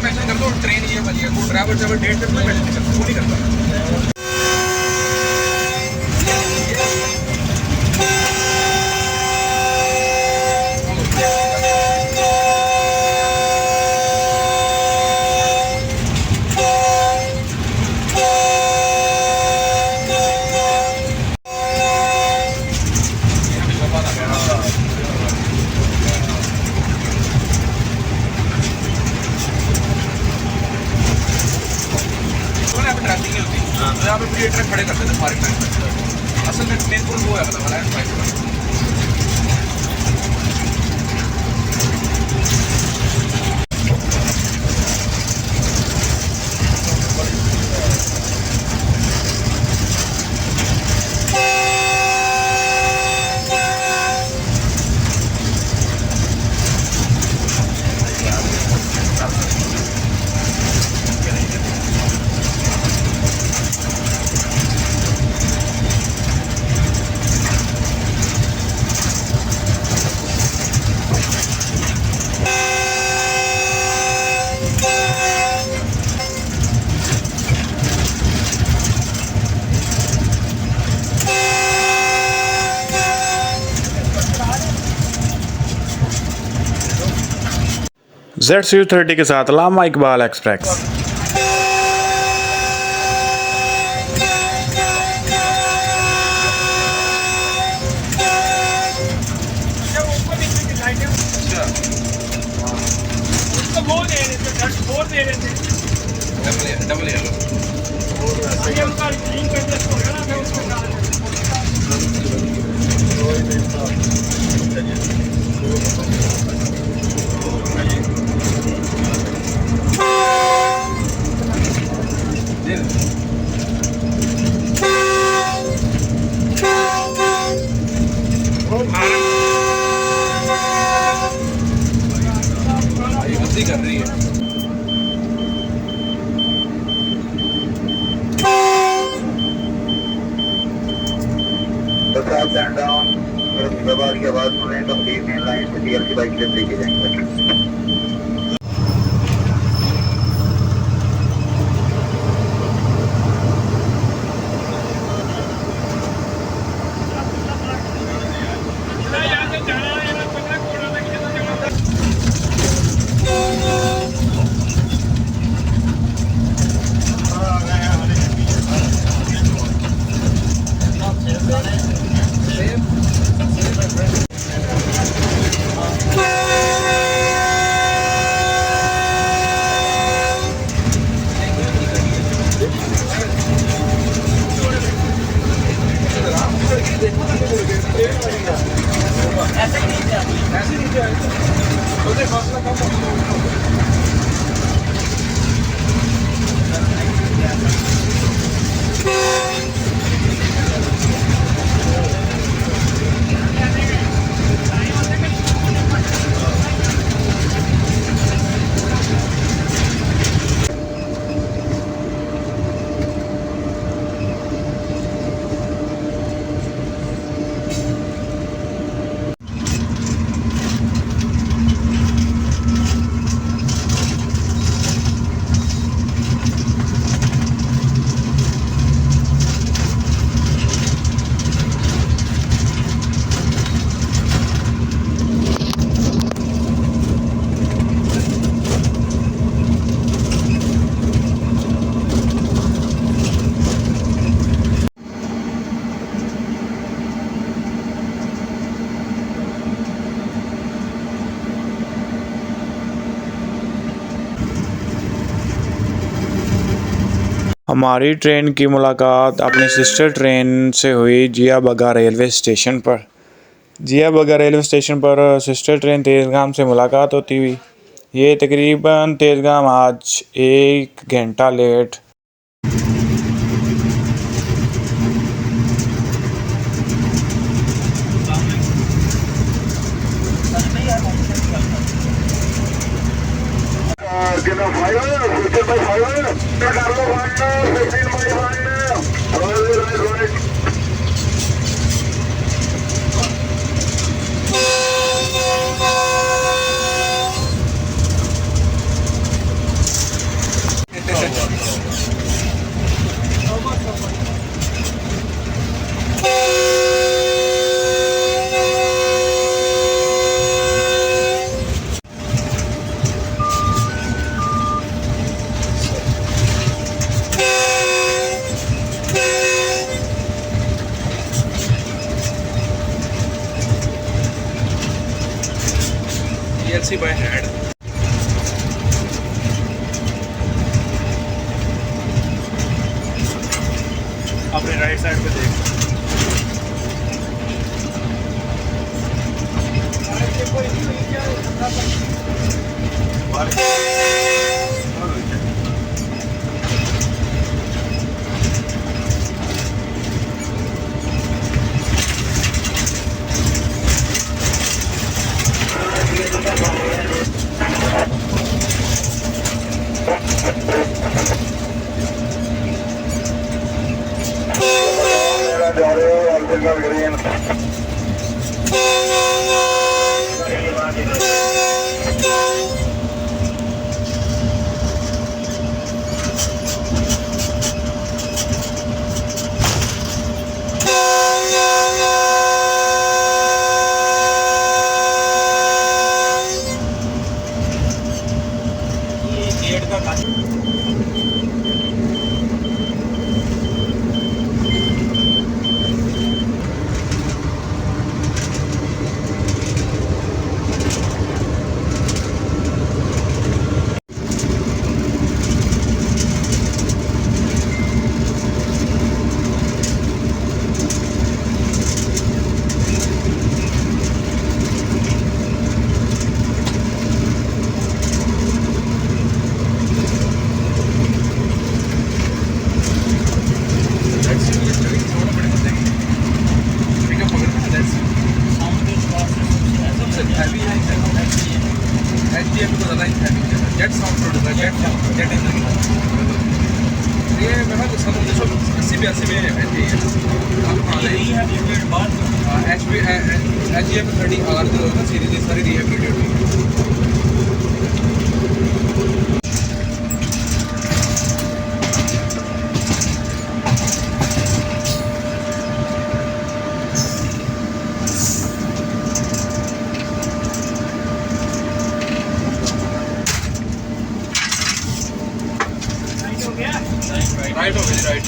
Mention कर दो train ये वाली है, वो ड्राइवर जब डेट पे मैं मेंशन करता हूं, वो नहीं करता। यहाँ पे प्री ट्रक खड़े करते थे हमारे टाइम पे, असल में मेन पुल वो है मतलब हमारा GEU-30 के साथ अलामा इकबाल एक्सप्रेस। कर रही है डाउन की आवाज सुने तो मेन लाइन से टीएलसी बाइक से लेके जाएंगे। हमारी ट्रेन की मुलाकात अपनी सिस्टर ट्रेन से हुई जिया बगा रेलवे स्टेशन पर। जिया बगा रेलवे स्टेशन पर सिस्टर ट्रेन तेज़गाम से मुलाकात होती हुई। ये तकरीबन तेज़गाम आज 1 घंटा लेट। PLC by head. अपने राइट साइड पे देख GEU-40-9011 सीरीज सारी रिहेबिलिटेड हुई राइट हो गई राइट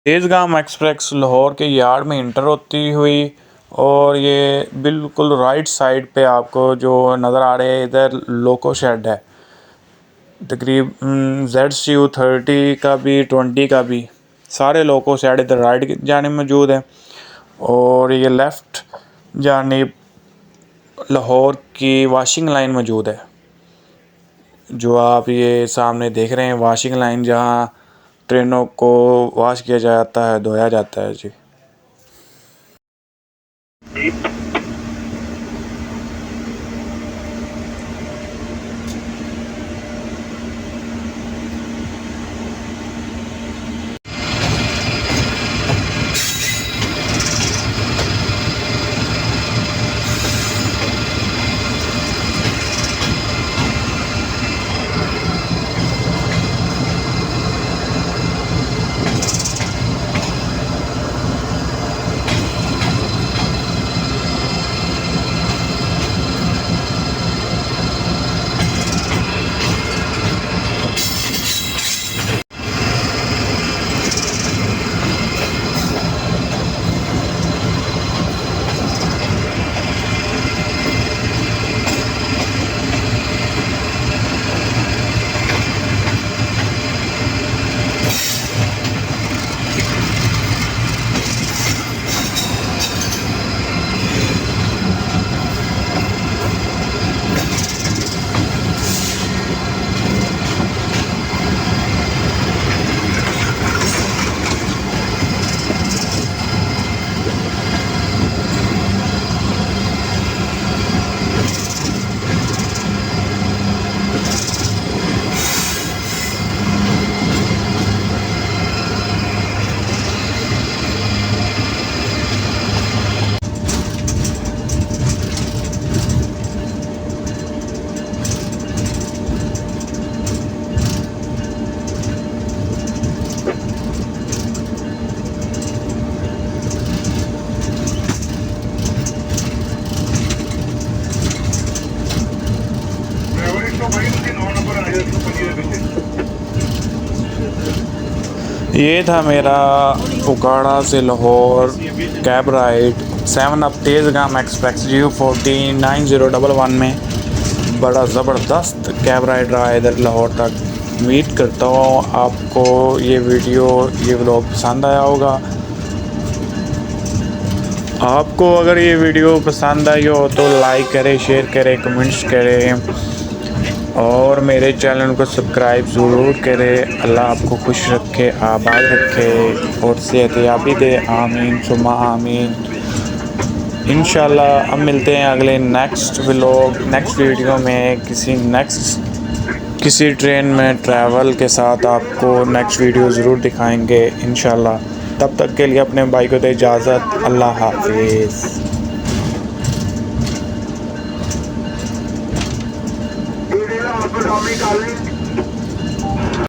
तेज़गाम एक्सप्रेस लाहौर के यार्ड में इंटर होती हुई और ये बिल्कुल राइट साइड पे आपको जो नज़र आ रहे हैं इधर लोको शेड है। तकरीबन GEU-30 का भी 20 का भी सारे लोको शेड इधर राइट जाने मौजूद है और ये लेफ़्ट जानिब लाहौर की वॉशिंग लाइन मौजूद है। जो आप ये सामने देख रहे हैं वॉशिंग लाइन, जहाँ ट्रेनों को वॉश किया जाता है, धोया जाता है जी। ये था मेरा ओकाड़ा से Lahore cab ride 7 up Tezgam express GEU-40-9011 में। बड़ा ज़बरदस्त कैब राइड रहा है इधर लाहौर तक। उम्मीद करता हूँ आपको ये व्लॉग पसंद आया होगा। आपको अगर ये वीडियो पसंद आई हो तो लाइक करें, शेयर करें, कमेंट्स करें और मेरे चैनल को सब्सक्राइब ज़रूर करें। अल्लाह आपको खुश रखे, आबाद रखे और सेहतयाबी दे। आमीन सुम्मा आमीन। इंशाल्लाह अब मिलते हैं अगले नेक्स्ट वीडियो में किसी ट्रेन में ट्रैवल के साथ। आपको नेक्स्ट वीडियो ज़रूर दिखाएंगे इंशाल्लाह। तब तक के लिए अपने भाई को दे इजाज़त। अल्लाह हाफिज़।